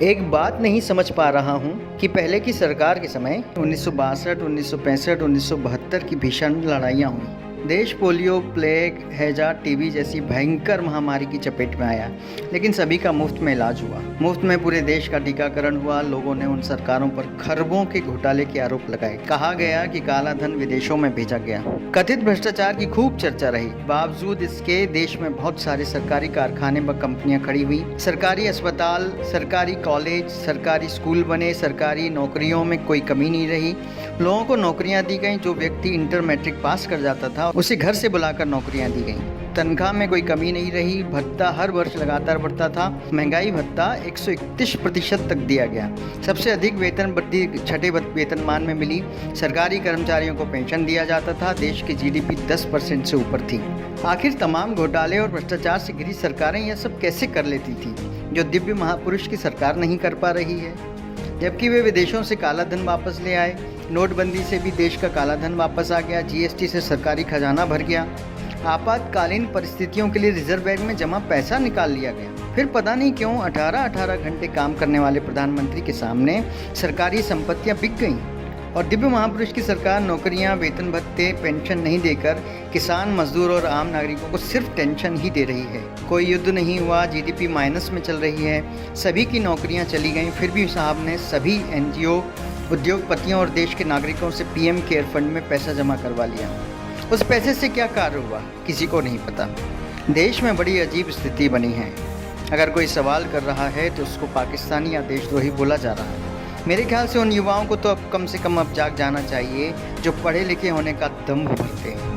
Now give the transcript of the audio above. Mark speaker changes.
Speaker 1: एक बात नहीं समझ पा रहा हूँ कि पहले की सरकार के समय 1962, 1965, 1972 की भीषण लड़ाइयाँ हुई। देश पोलियो, प्लेग, हैजा, टीबी जैसी भयंकर महामारी की चपेट में आया, लेकिन सभी का मुफ्त में इलाज हुआ। मुफ्त में पूरे देश का टीकाकरण हुआ। लोगों ने उन सरकारों पर खरबों के घोटाले के आरोप लगाए। कहा गया कि काला धन विदेशों में भेजा गया। कथित भ्रष्टाचार की खूब चर्चा रही। बावजूद इसके देश में बहुत सारे सरकारी कारखाने व कंपनियां खड़ी हुई। सरकारी अस्पताल, सरकारी कॉलेज, सरकारी स्कूल बने। सरकारी नौकरियों में कोई कमी नहीं रही। लोगों को नौकरियां दी गई। जो व्यक्ति इंटर मैट्रिक पास कर जाता था उसे घर से बुलाकर नौकरियां दी गई। तनख्वाह में कोई कमी नहीं रही। भत्ता हर वर्ष लगातार बढ़ता था। महंगाई भत्ता 131% तक दिया गया। सबसे अधिक वेतन वृद्धि छठे वेतनमान में मिली। सरकारी कर्मचारियों को पेंशन दिया जाता था। देश की जीडीपी 10% से ऊपर थी। आखिर तमाम घोटाले और भ्रष्टाचार से घिरी सरकारें यह सब कैसे कर लेती थी, जो दिव्य महापुरुष की सरकार नहीं कर पा रही है? जबकि वे विदेशों से काला धन वापस ले आए। नोटबंदी से भी देश का काला धन वापस आ गया। जीएसटी से सरकारी खजाना भर गया। आपातकालीन परिस्थितियों के लिए रिजर्व बैंक में जमा पैसा निकाल लिया गया। फिर पता नहीं क्यों 18-18 घंटे काम करने वाले प्रधानमंत्री के सामने सरकारी संपत्तियां बिक गईं और दिव्य महापुरुष की सरकार नौकरियां, वेतन भत्ते, पेंशन नहीं देकर किसान, मजदूर और आम नागरिकों को सिर्फ टेंशन ही दे रही है। कोई युद्ध नहीं हुआ। जीडीपी माइनस में चल रही है। सभी की नौकरियां चली गईं। फिर भी साहब ने सभी एनजीओ, उद्योगपतियों और देश के नागरिकों से पीएम केयर फंड में पैसा जमा करवा लिया। उस पैसे से क्या कार्य हुआ, किसी को नहीं पता। देश में बड़ी अजीब स्थिति बनी है। अगर कोई सवाल कर रहा है तो उसको पाकिस्तानी या देशद्रोही बोला जा रहा है। मेरे ख्याल से उन युवाओं को तो अब कम से कम अब जाग जाना चाहिए जो पढ़े लिखे होने का दम्भ भरते हैं।